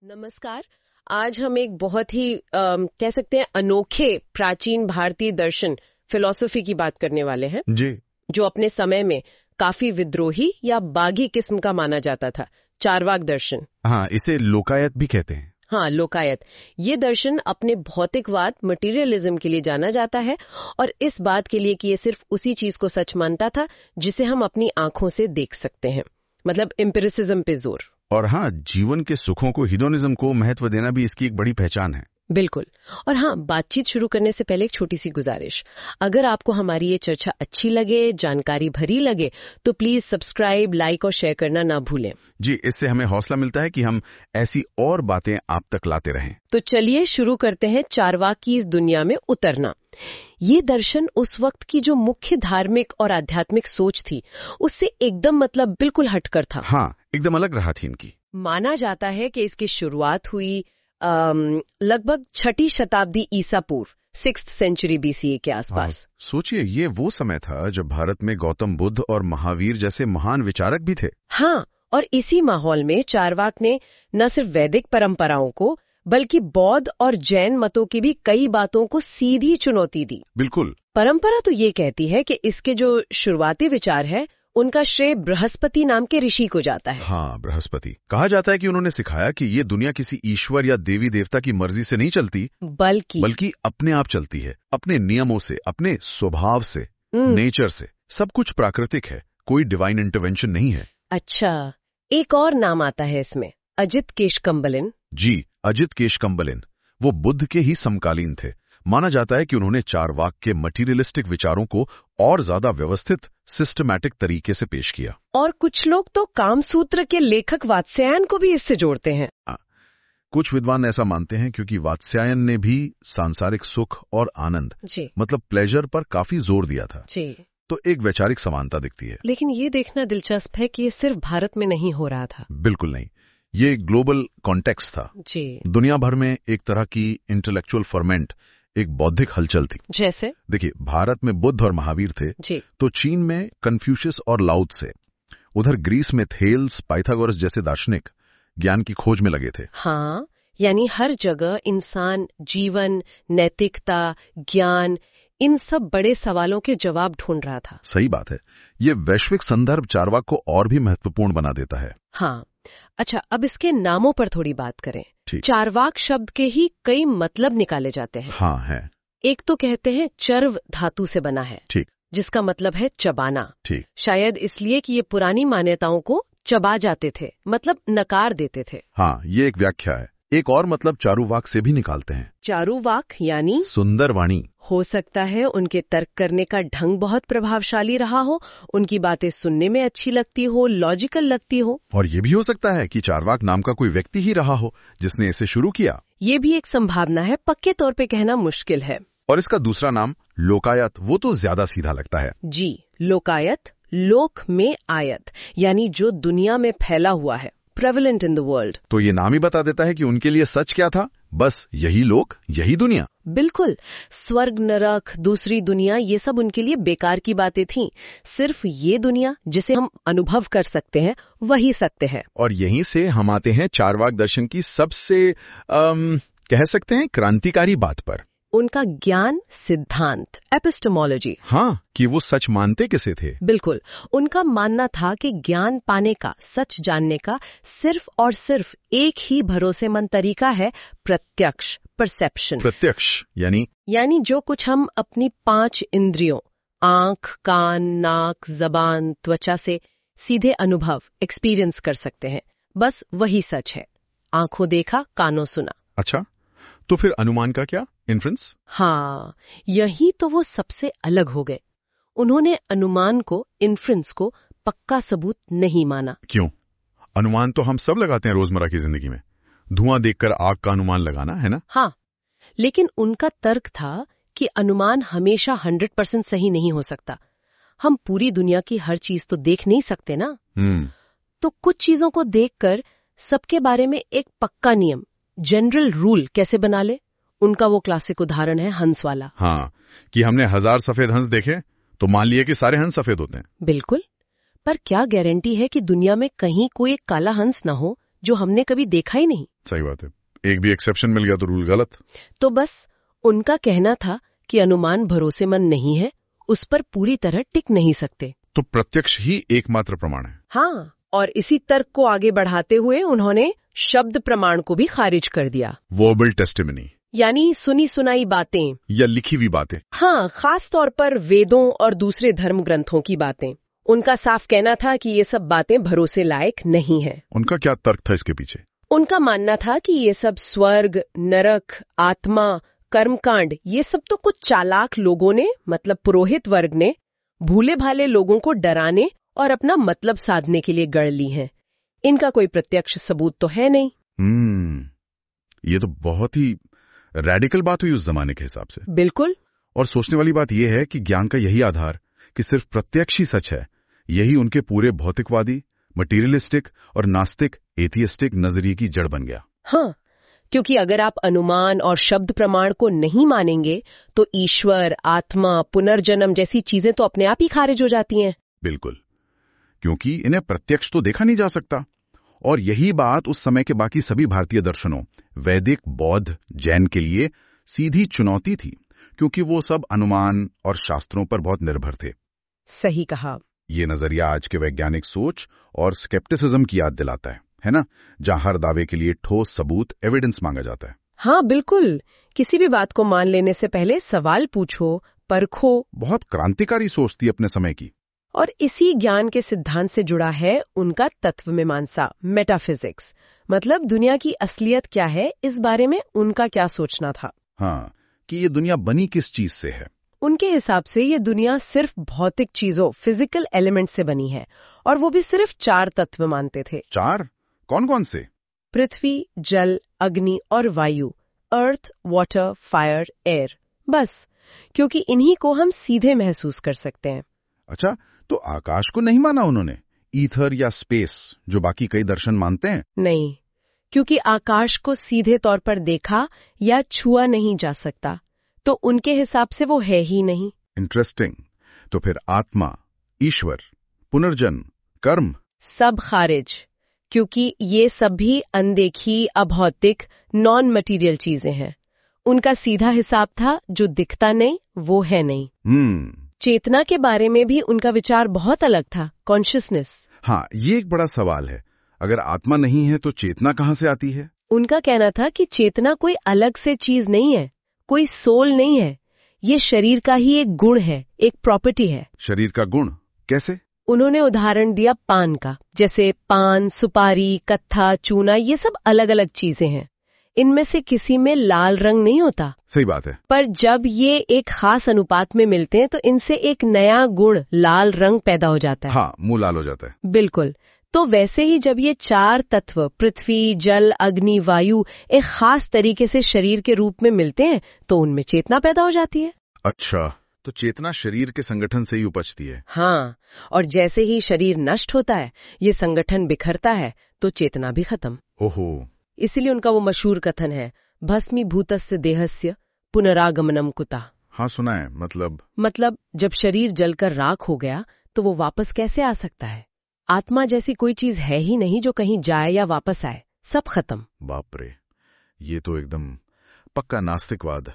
नमस्कार। आज हम एक बहुत ही कह सकते हैं अनोखे प्राचीन भारतीय दर्शन फिलॉसफी की बात करने वाले हैं जी। जो अपने समय में काफी विद्रोही या बागी किस्म का माना जाता था। चार्वाक दर्शन। हाँ, इसे लोकायत भी कहते हैं। हाँ, लोकायत। ये दर्शन अपने भौतिकवाद मटेरियलिज्म के लिए जाना जाता है और इस बात के लिए कि ये सिर्फ उसी चीज को सच मानता था जिसे हम अपनी आंखों से देख सकते हैं, मतलब एम्पिरिसिज्म पे जोर। और हाँ, जीवन के सुखों को, हिडोनिज्म को महत्व देना भी इसकी एक बड़ी पहचान है। बिल्कुल। और हाँ, बातचीत शुरू करने से पहले एक छोटी सी गुजारिश। अगर आपको हमारी ये चर्चा अच्छी लगे, जानकारी भरी लगे, तो प्लीज सब्सक्राइब, लाइक और शेयर करना ना भूलें। जी, इससे हमें हौसला मिलता है कि हम ऐसी और बातें आप तक लाते रहें। तो चलिए शुरू करते हैं चारवाक की इस दुनिया में उतरना। ये दर्शन उस वक्त की जो मुख्य धार्मिक और आध्यात्मिक सोच थी उससे एकदम मतलब बिल्कुल हटकर था। हाँ, एकदम अलग रहा थी इनकी। माना जाता है कि इसकी शुरुआत हुई लगभग 6ठी शताब्दी ईसा पूर्व, 6th सेंचुरी BCE के आसपास। सोचिए, ये वो समय था जब भारत में गौतम बुद्ध और महावीर जैसे महान विचारक भी थे। हाँ, और इसी माहौल में चारवाक ने न सिर्फ वैदिक परंपराओं को बल्कि बौद्ध और जैन मतों की भी कई बातों को सीधी चुनौती दी। बिल्कुल। परंपरा तो ये कहती है कि इसके जो शुरुआती विचार है उनका श्रेय बृहस्पति नाम के ऋषि को जाता है। हाँ, बृहस्पति। कहा जाता है कि उन्होंने सिखाया कि ये दुनिया किसी ईश्वर या देवी देवता की मर्जी से नहीं चलती, बल्कि अपने आप चलती है, अपने नियमों से, अपने स्वभाव से, नेचर से। सब कुछ प्राकृतिक है, कोई डिवाइन इंटरवेंशन नहीं है। अच्छा, एक और नाम आता है इसमें, अजित केशकम्बलिन। जी, अजित केशकम्बलिन। वो बुद्ध के ही समकालीन थे। माना जाता है कि उन्होंने चारवाक के मटीरियलिस्टिक विचारों को और ज्यादा व्यवस्थित, सिस्टमैटिक तरीके से पेश किया। और कुछ लोग तो कामसूत्र के लेखक वात्स्यायन को भी इससे जोड़ते हैं। कुछ विद्वान ऐसा मानते हैं क्योंकि वात्स्यायन ने भी सांसारिक सुख और आनंद, मतलब प्लेजर पर काफी जोर दिया था। जी। तो एक वैचारिक समानता दिखती है। लेकिन ये देखना दिलचस्प है कि ये सिर्फ भारत में नहीं हो रहा था। बिल्कुल नहीं, ये ग्लोबल कॉन्टेक्स्ट था। जी। दुनिया भर में एक तरह की इंटेलेक्चुअल फर्मेंट, एक बौद्धिक हलचल थी। जैसे देखिए, भारत में बुद्ध और महावीर थे, जी। तो चीन में कन्फ्यूशियस और लाओ त्से, उधर ग्रीस में थेल्स, पाइथागोरस जैसे दार्शनिक ज्ञान की खोज में लगे थे। हाँ, यानी हर जगह इंसान, जीवन, नैतिकता, ज्ञान, इन सब बड़े सवालों के जवाब ढूंढ रहा था। सही बात है। ये वैश्विक संदर्भ चारवाक को और भी महत्वपूर्ण बना देता है। हाँ। अच्छा, अब इसके नामों पर थोड़ी बात करें। ठीक। चारवाक शब्द के ही कई मतलब निकाले जाते हैं। हाँ है। एक तो कहते हैं चर्व धातु से बना है। ठीक। जिसका मतलब है चबाना। ठीक। शायद इसलिए कि ये पुरानी मान्यताओं को चबा जाते थे, मतलब नकार देते थे। हाँ, ये एक व्याख्या है। एक और मतलब चारुवाक से भी निकालते हैं। चारुवाक यानी सुंदर वाणी। हो सकता है उनके तर्क करने का ढंग बहुत प्रभावशाली रहा हो, उनकी बातें सुनने में अच्छी लगती हो, लॉजिकल लगती हो। और ये भी हो सकता है कि चारवाक नाम का कोई व्यक्ति ही रहा हो जिसने इसे शुरू किया। ये भी एक संभावना है, पक्के तौर पे कहना मुश्किल है। और इसका दूसरा नाम लोकायत, वो तो ज्यादा सीधा लगता है। जी, लोकायत, लोक में आयत, यानी जो दुनिया में फैला हुआ है, prevalent in the world। तो ये नाम ही बता देता है कि उनके लिए सच क्या था, बस यही लोक, यही दुनिया। बिल्कुल। स्वर्ग, नरक, दूसरी दुनिया, ये सब उनके लिए बेकार की बातें थीं। सिर्फ ये दुनिया जिसे हम अनुभव कर सकते हैं वही सत्य है। और यहीं से हम आते हैं चारवाक दर्शन की सबसे कह सकते हैं क्रांतिकारी बात पर, उनका ज्ञान सिद्धांत, एपिस्टेमोलॉजी। हाँ, कि वो सच मानते किसे थे। बिल्कुल। उनका मानना था कि ज्ञान पाने का, सच जानने का सिर्फ और सिर्फ एक ही भरोसेमंद तरीका है, प्रत्यक्ष, परसेप्शन। प्रत्यक्ष यानी जो कुछ हम अपनी 5 इंद्रियों, आंख, कान, नाक, जबान, त्वचा से सीधे अनुभव, एक्सपीरियंस कर सकते हैं, बस वही सच है। आंखों देखा, कानों सुना। अच्छा, तो फिर अनुमान का क्या, इन्फ्रेंस? हाँ, यही तो वो सबसे अलग हो गए। उन्होंने अनुमान को, इन्फ्रेंस को पक्का सबूत नहीं माना। क्यों? अनुमान तो हम सब लगाते हैं रोजमर्रा की जिंदगी में। धुआं देखकर आग का अनुमान लगाना, है ना? हाँ, लेकिन उनका तर्क था कि अनुमान हमेशा 100% सही नहीं हो सकता। हम पूरी दुनिया की हर चीज तो देख नहीं सकते ना। तो कुछ चीजों को देखकर सबके बारे में एक पक्का नियम, जनरल रूल कैसे बना ले। उनका वो क्लासिक उदाहरण है हंस वाला। हाँ, कि हमने 1000 सफेद हंस देखे तो मान लिए कि सारे हंस सफेद होते हैं। बिल्कुल। पर क्या गारंटी है कि दुनिया में कहीं कोई एक काला हंस ना हो जो हमने कभी देखा ही नहीं। सही बात है, एक भी एक्सेप्शन मिल गया तो रूल गलत। तो बस उनका कहना था कि अनुमान भरोसेमंद नहीं है, उस पर पूरी तरह टिक नहीं सकते। तो प्रत्यक्ष ही एकमात्र प्रमाण है। हाँ, और इसी तर्क को आगे बढ़ाते हुए उन्होंने शब्द प्रमाण को भी खारिज कर दिया। वर्बल टेस्टिमनी, यानी सुनी सुनाई बातें या लिखी हुई बातें। हाँ, खास तौर पर वेदों और दूसरे धर्म ग्रंथों की बातें। उनका साफ कहना था कि ये सब बातें भरोसे लायक नहीं है। उनका क्या तर्क था इसके पीछे? उनका मानना था कि ये सब स्वर्ग, नरक, आत्मा, कर्मकांड, ये सब तो कुछ चालाक लोगों ने, मतलब पुरोहित वर्ग ने, भूले भाले लोगों को डराने और अपना मतलब साधने के लिए गढ़ ली हैं। इनका कोई प्रत्यक्ष सबूत तो है नहीं। ये तो बहुत ही रेडिकल बात हुई उस जमाने के हिसाब से। बिल्कुल। और सोचने वाली बात यह है कि ज्ञान का यही आधार कि सिर्फ प्रत्यक्ष ही सच है, यही उनके पूरे भौतिकवादी, मटीरियलिस्टिक और नास्तिक एथियस्टिक नजरिए की जड़ बन गया। हाँ, क्योंकि अगर आप अनुमान और शब्द प्रमाण को नहीं मानेंगे तो ईश्वर, आत्मा, पुनर्जन्म जैसी चीजें तो अपने आप ही खारिज हो जाती हैं। बिल्कुल, क्योंकि इन्हें प्रत्यक्ष तो देखा नहीं जा सकता। और यही बात उस समय के बाकी सभी भारतीय दर्शनों, वैदिक, बौद्ध, जैन के लिए सीधी चुनौती थी, क्योंकि वो सब अनुमान और शास्त्रों पर बहुत निर्भर थे। सही कहा। ये नजरिया आज के वैज्ञानिक सोच और स्केप्टिसिज्म की याद दिलाता है ना, जहां हर दावे के लिए ठोस सबूत, एविडेंस मांगा जाता है। हाँ बिल्कुल, किसी भी बात को मान लेने से पहले सवाल पूछो, परखो। बहुत क्रांतिकारी सोच थी अपने समय की। और इसी ज्ञान के सिद्धांत से जुड़ा है उनका तत्वमीमांसा, मेटाफिजिक्स। मतलब दुनिया की असलियत क्या है, इस बारे में उनका क्या सोचना था। हाँ, कि ये दुनिया बनी किस चीज से है। उनके हिसाब से ये दुनिया सिर्फ भौतिक चीजों, फिजिकल एलिमेंट से बनी है, और वो भी सिर्फ 4 तत्व मानते थे। 4? कौन कौन से? पृथ्वी, जल, अग्नि और वायु, अर्थ, वाटर, फायर, एयर। बस, क्योंकि इन्हीं को हम सीधे महसूस कर सकते हैं। अच्छा, तो आकाश को नहीं माना उन्होंने, ईथर या स्पेस, जो बाकी कई दर्शन मानते हैं? नहीं, क्योंकि आकाश को सीधे तौर पर देखा या छुआ नहीं जा सकता, तो उनके हिसाब से वो है ही नहीं। इंटरेस्टिंग। तो फिर आत्मा, ईश्वर, पुनर्जन्म, कर्म सब खारिज, क्योंकि ये सभी अनदेखी, अभौतिक, नॉन मटीरियल चीजें हैं। उनका सीधा हिसाब था, जो दिखता नहीं वो है नहीं। चेतना के बारे में भी उनका विचार बहुत अलग था, कॉन्शियसनेस। हाँ, ये एक बड़ा सवाल है। अगर आत्मा नहीं है तो चेतना कहाँ से आती है? उनका कहना था कि चेतना कोई अलग से चीज नहीं है, कोई सोल नहीं है, ये शरीर का ही एक गुण है, एक प्रॉपर्टी है। शरीर का गुण कैसे? उन्होंने उदाहरण दिया पान का, जैसे पान, सुपारी, कत्था, चूना, ये सब अलग अलग चीजें हैं। इनमें से किसी में लाल रंग नहीं होता। सही बात है। पर जब ये एक खास अनुपात में मिलते हैं तो इनसे एक नया गुण, लाल रंग पैदा हो जाता है। हाँ, मुंह लाल हो जाता है। बिल्कुल। तो वैसे ही जब ये 4 तत्व, पृथ्वी, जल, अग्नि, वायु, एक खास तरीके से शरीर के रूप में मिलते हैं तो उनमें चेतना पैदा हो जाती है। अच्छा, तो चेतना शरीर के संगठन से ही उपजती है। हाँ, और जैसे ही शरीर नष्ट होता है, ये संगठन बिखरता है, तो चेतना भी खत्म। ओहो। इसलिए उनका वो मशहूर कथन है, भस्मीभूतस्य देहस्य पुनरागमनम कुतः। हाँ, सुना है। मतलब जब शरीर जलकर राख हो गया तो वो वापस कैसे आ सकता है? आत्मा जैसी कोई चीज है ही नहीं जो कहीं जाए या वापस आए, सब खत्म। बाप रे, ये तो एकदम पक्का नास्तिकवाद,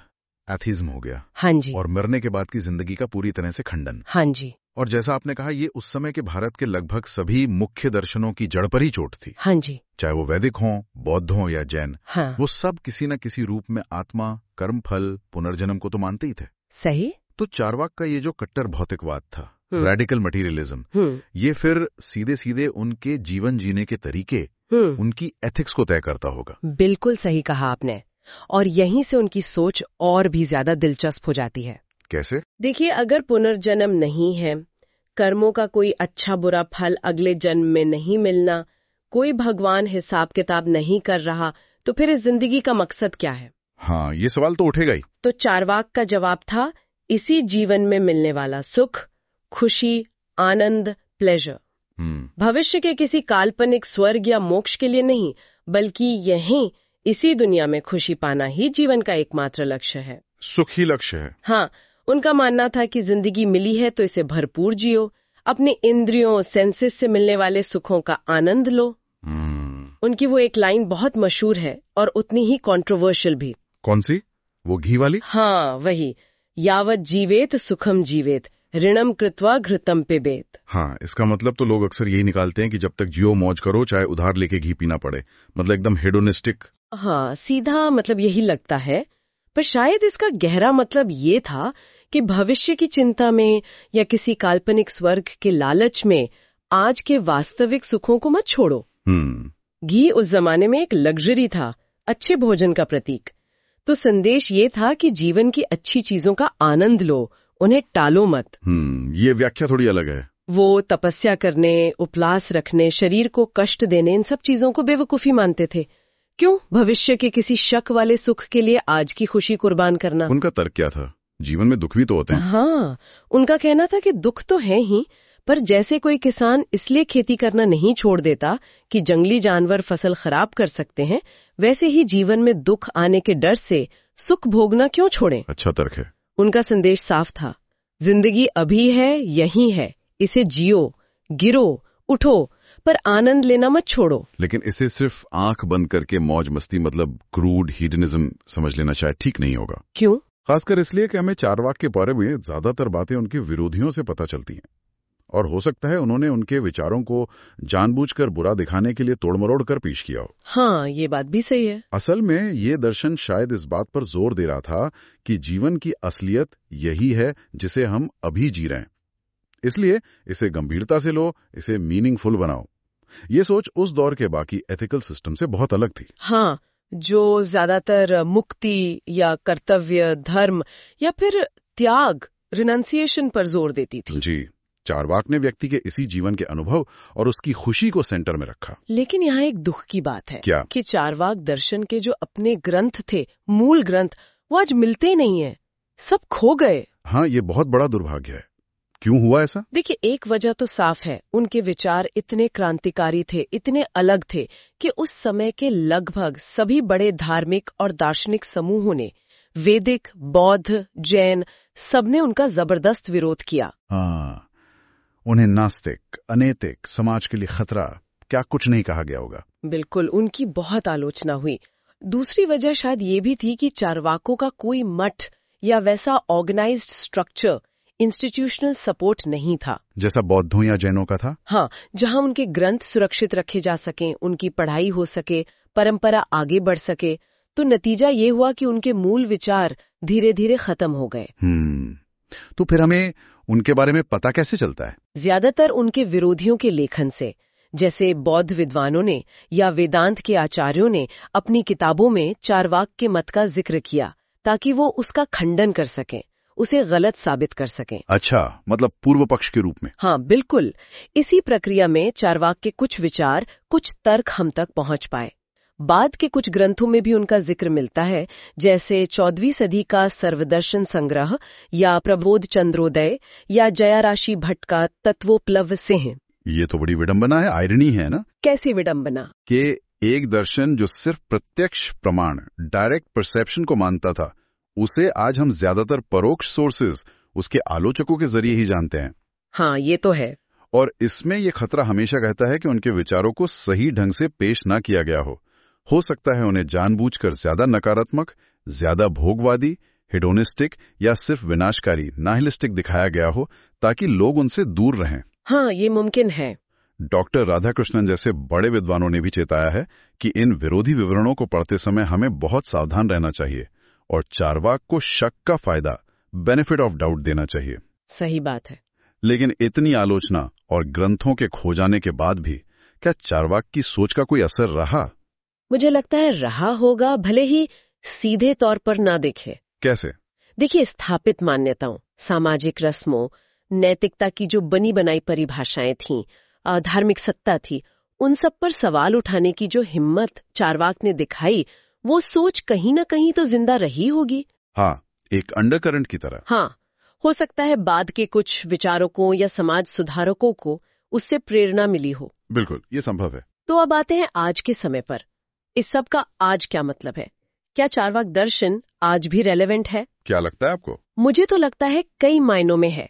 एथिज्म हो गया। हाँ जी। और मरने के बाद की जिंदगी का पूरी तरह से खंडन। हाँ जी। और जैसा आपने कहा, ये उस समय के भारत के लगभग सभी मुख्य दर्शनों की जड़ पर ही चोट थी। हाँ जी। चाहे वो वैदिक हों, बौद्ध हों या जैन। हाँ। वो सब किसी न किसी रूप में आत्मा, कर्म फल, पुनर्जन्म को तो मानते ही थे। सही। तो चारवाक का ये जो कट्टर भौतिकवाद था, रेडिकल मटीरियलिज्म, ये फिर सीधे सीधे उनके जीवन जीने के तरीके, उनकी एथिक्स को तय करता होगा। बिल्कुल सही कहा आपने। और यहीं से उनकी सोच और भी ज्यादा दिलचस्प हो जाती है। कैसे? देखिए, अगर पुनर्जन्म नहीं है, कर्मों का कोई अच्छा बुरा फल अगले जन्म में नहीं मिलना, कोई भगवान हिसाब किताब नहीं कर रहा, तो फिर इस जिंदगी का मकसद क्या है? हाँ, ये सवाल तो उठेगा ही। तो चारवाक का जवाब था, इसी जीवन में मिलने वाला सुख, खुशी, आनंद, प्लेजर, भविष्य के किसी काल्पनिक स्वर्ग या मोक्ष के लिए नहीं, बल्कि यहीं इसी दुनिया में खुशी पाना ही जीवन का एकमात्र लक्ष्य है। सुख ही लक्ष्य है। हाँ, उनका मानना था कि जिंदगी मिली है तो इसे भरपूर जियो, अपने इंद्रियों, सेंसेस से मिलने वाले सुखों का आनंद लो। उनकी वो एक लाइन बहुत मशहूर है और उतनी ही कंट्रोवर्शियल भी। कौन सी? वो घी वाली? हाँ, वही, यावत जीवेत सुखम जीवेत ऋणम कृत्वा घृतम पिबेत। हाँ, इसका मतलब तो लोग अक्सर यही निकालते हैं कि जब तक जियो मौज करो, चाहे उधार लेके घी पीना पड़े, मतलब एकदम हेडोनिस्टिक। हाँ, सीधा मतलब यही लगता है, पर शायद इसका गहरा मतलब ये था कि भविष्य की चिंता में या किसी काल्पनिक स्वर्ग के लालच में आज के वास्तविक सुखों को मत छोड़ो। घी उस जमाने में एक लग्जरी था, अच्छे भोजन का प्रतीक। तो संदेश ये था कि जीवन की अच्छी चीजों का आनंद लो, उन्हें टालो मत। ये व्याख्या थोड़ी अलग है। वो तपस्या करने, उपवास रखने, शरीर को कष्ट देने, इन सब चीजों को बेवकूफी मानते थे। क्यों भविष्य के किसी शक वाले सुख के लिए आज की खुशी कुर्बान करना? उनका तर्क क्या था? जीवन में दुख भी तो होते हैं। हाँ, उनका कहना था कि दुख तो है ही, पर जैसे कोई किसान इसलिए खेती करना नहीं छोड़ देता कि जंगली जानवर फसल खराब कर सकते हैं, वैसे ही जीवन में दुख आने के डर से सुख भोगना क्यों छोड़ें? अच्छा तर्क है। उनका संदेश साफ था, जिंदगी अभी है, यही है, इसे जियो, गिरो, उठो, पर आनंद लेना मत छोड़ो। लेकिन इसे सिर्फ आंख बंद करके मौज मस्ती, मतलब क्रूड हीडनिज्म समझ लेना शायद ठीक नहीं होगा। क्यों? खासकर इसलिए कि हमें चारवाक के बारे में ज्यादातर बातें उनके विरोधियों से पता चलती हैं, और हो सकता है उन्होंने उनके विचारों को जानबूझकर बुरा दिखाने के लिए तोड़मरोड़ कर पेश किया हो। हाँ, ये बात भी सही है। असल में ये दर्शन शायद इस बात पर जोर दे रहा था कि जीवन की असलियत यही है जिसे हम अभी जी रहे हैं, इसलिए इसे गंभीरता से लो, इसे मीनिंगफुल बनाओ। ये सोच उस दौर के बाकी एथिकल सिस्टम से बहुत अलग थी। हाँ, जो ज्यादातर मुक्ति या कर्तव्य, धर्म या फिर त्याग, रिनंसिएशन पर जोर देती थी। जी, चारवाक ने व्यक्ति के इसी जीवन के अनुभव और उसकी खुशी को सेंटर में रखा। लेकिन यहाँ एक दुख की बात है। क्या? कि चारवाक दर्शन के जो अपने ग्रंथ थे, मूल ग्रंथ, वो आज मिलते नहीं है, सब खो गए। हाँ, ये बहुत बड़ा दुर्भाग्य है। क्यों हुआ ऐसा? देखिए, एक वजह तो साफ है, उनके विचार इतने क्रांतिकारी थे, इतने अलग थे कि उस समय के लगभग सभी बड़े धार्मिक और दार्शनिक समूहों ने, वैदिक, बौद्ध, जैन, सबने उनका जबरदस्त विरोध किया। हाँ, उन्हें नास्तिक, अनैतिक, समाज के लिए खतरा, क्या कुछ नहीं कहा गया होगा। बिल्कुल, उनकी बहुत आलोचना हुई। दूसरी वजह शायद ये भी थी कि चारवाकों का कोई मठ या वैसा ऑर्गेनाइज्ड स्ट्रक्चर, इंस्टीट्यूशनल सपोर्ट नहीं था, जैसा बौद्धों या जैनों का था। हाँ, जहां उनके ग्रंथ सुरक्षित रखे जा सकें, उनकी पढ़ाई हो सके, परंपरा आगे बढ़ सके। तो नतीजा ये हुआ कि उनके मूल विचार धीरे धीरे खत्म हो गए। तो फिर हमें उनके बारे में पता कैसे चलता है? ज्यादातर उनके विरोधियों के लेखन से, जैसे बौद्ध विद्वानों ने या वेदांत के आचार्यों ने अपनी किताबों में चारवाक के मत का जिक्र किया, ताकि वो उसका खंडन कर सकें, उसे गलत साबित कर सकें। अच्छा, मतलब पूर्व पक्ष के रूप में। हाँ, बिल्कुल। इसी प्रक्रिया में चारवाक के कुछ विचार, कुछ तर्क हम तक पहुंच पाए। बाद के कुछ ग्रंथों में भी उनका जिक्र मिलता है, जैसे 14वीं सदी का सर्वदर्शन संग्रह या प्रबोध चंद्रोदय या जयाराशि भट्ट का तत्वोप्लव सिंह। ये तो बड़ी विडंबना है, आयरनी है ना? कैसी विडंबना? कि एक दर्शन जो सिर्फ प्रत्यक्ष प्रमाण, डायरेक्ट परसेप्शन को मानता था, उसे आज हम ज्यादातर परोक्ष सोर्सेज, उसके आलोचकों के जरिए ही जानते हैं। हाँ, ये तो है। और इसमें ये खतरा हमेशा रहता है कि उनके विचारों को सही ढंग से पेश ना किया गया हो सकता है उन्हें जानबूझकर ज्यादा नकारात्मक, ज्यादा भोगवादी, हेडोनिस्टिक या सिर्फ विनाशकारी, नाहिलिस्टिक दिखाया गया हो, ताकि लोग उनसे दूर रहें। हाँ, ये मुमकिन है। डॉक्टर राधाकृष्णन जैसे बड़े विद्वानों ने भी चेताया है कि इन विरोधी विवरणों को पढ़ते समय हमें बहुत सावधान रहना चाहिए और चारवाक को शक का फायदा, बेनिफिट ऑफ डाउट देना चाहिए। सही बात है। लेकिन इतनी आलोचना और ग्रंथों के खो जाने के बाद भी क्या चारवाक की सोच का कोई असर रहा? मुझे लगता है रहा होगा, भले ही सीधे तौर पर ना दिखे। कैसे? देखिए, स्थापित मान्यताओं, सामाजिक रस्मों, नैतिकता की जो बनी बनाई परिभाषाएं थीं, धार्मिक सत्ता थी, उन सब पर सवाल उठाने की जो हिम्मत चारवाक ने दिखाई, वो सोच कहीं ना कहीं तो जिंदा रही होगी। हाँ, एक अंडरकरंट की तरह। हाँ, हो सकता है बाद के कुछ विचारकों या समाज सुधारकों को उससे प्रेरणा मिली हो। बिल्कुल, ये संभव है। तो अब आते हैं आज के समय पर। इस सब का आज क्या मतलब है? क्या चारवाक दर्शन आज भी रेलेवेंट है? क्या लगता है आपको? मुझे तो लगता है कई मायनों में है।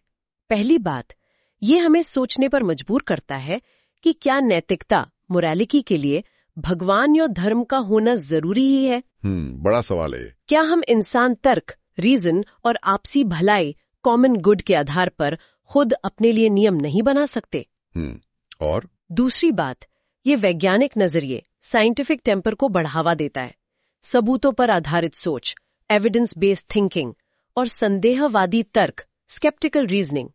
पहली बात, ये हमें सोचने पर मजबूर करता है कि क्या नैतिकता, मोरालिटी के लिए भगवान या धर्म का होना जरूरी ही है? बड़ा सवाल है। क्या हम इंसान तर्क, रीजन और आपसी भलाई, कॉमन गुड के आधार पर खुद अपने लिए नियम नहीं बना सकते? और दूसरी बात, ये वैज्ञानिक नजरिए, साइंटिफिक टेम्पर को बढ़ावा देता है। सबूतों पर आधारित सोच, एविडेंस बेस्ड थिंकिंग और संदेहवादी तर्क, स्केप्टिकल रीजनिंग।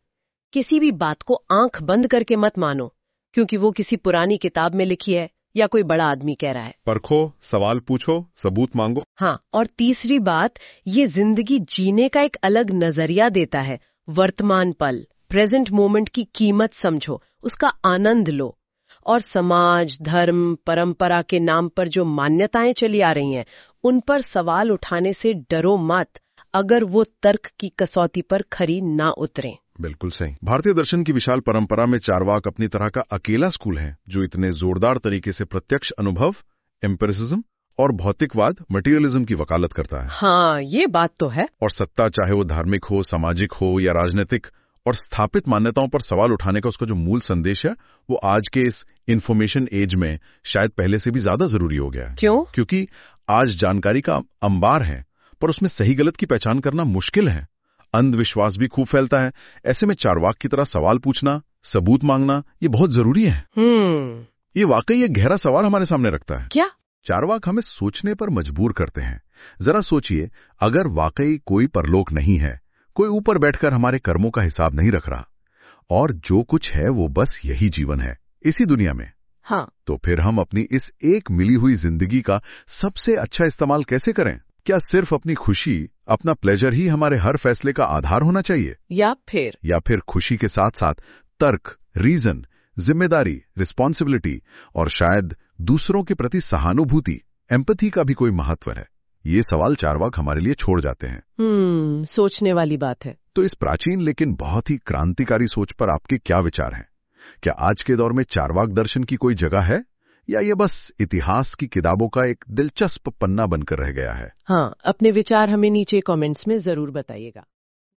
किसी भी बात को आंख बंद करके मत मानो क्योंकि वो किसी पुरानी किताब में लिखी है या कोई बड़ा आदमी कह रहा है। परखो, सवाल पूछो, सबूत मांगो। हाँ, और तीसरी बात, ये जिंदगी जीने का एक अलग नजरिया देता है। वर्तमान पल, प्रेजेंट मोमेंट की कीमत समझो, उसका आनंद लो। और समाज, धर्म, परंपरा के नाम पर जो मान्यताएं चली आ रही हैं, उन पर सवाल उठाने से डरो मत, अगर वो तर्क की कसौटी पर खरी ना उतरें। बिल्कुल सही। भारतीय दर्शन की विशाल परंपरा में चार्वाक अपनी तरह का अकेला स्कूल है जो इतने जोरदार तरीके से प्रत्यक्ष अनुभव, एम्पिरिसिज्म और भौतिकवाद, मटेरियलिज्म की वकालत करता है। हाँ, ये बात तो है। और सत्ता, चाहे वो धार्मिक हो, सामाजिक हो या राजनीतिक, और स्थापित मान्यताओं पर सवाल उठाने का उसका जो मूल संदेश है, वो आज के इस इंफॉर्मेशन एज में शायद पहले से भी ज्यादा जरूरी हो गया है। क्यों? क्योंकि आज जानकारी का अंबार है, पर उसमें सही गलत की पहचान करना मुश्किल है। अंधविश्वास भी खूब फैलता है। ऐसे में चार्वाक की तरह सवाल पूछना, सबूत मांगना, ये बहुत जरूरी है। ये वाकई एक गहरा सवाल हमारे सामने रखता है। क्या? चार्वाक हमें सोचने पर मजबूर करते हैं। जरा सोचिए, अगर वाकई कोई परलोक नहीं है, कोई ऊपर बैठकर हमारे कर्मों का हिसाब नहीं रख रहा, और जो कुछ है वो बस यही जीवन है इसी दुनिया में, हाँ, तो फिर हम अपनी इस एक मिली हुई जिंदगी का सबसे अच्छा इस्तेमाल कैसे करें? क्या सिर्फ अपनी खुशी, अपना प्लेजर ही हमारे हर फैसले का आधार होना चाहिए? या फिर खुशी के साथ साथ तर्क, रीजन, जिम्मेदारी, रिस्पॉन्सिबिलिटी और शायद दूसरों के प्रति सहानुभूति, एम्पैथी का भी कोई महत्व है? ये सवाल चार्वाक हमारे लिए छोड़ जाते हैं। सोचने वाली बात है। तो इस प्राचीन लेकिन बहुत ही क्रांतिकारी सोच पर आपके क्या विचार हैं? क्या आज के दौर में चार्वाक दर्शन की कोई जगह है, या ये बस इतिहास की किताबों का एक दिलचस्प पन्ना बनकर रह गया है? हाँ, अपने विचार हमें नीचे कमेंट्स में जरूर बताइएगा।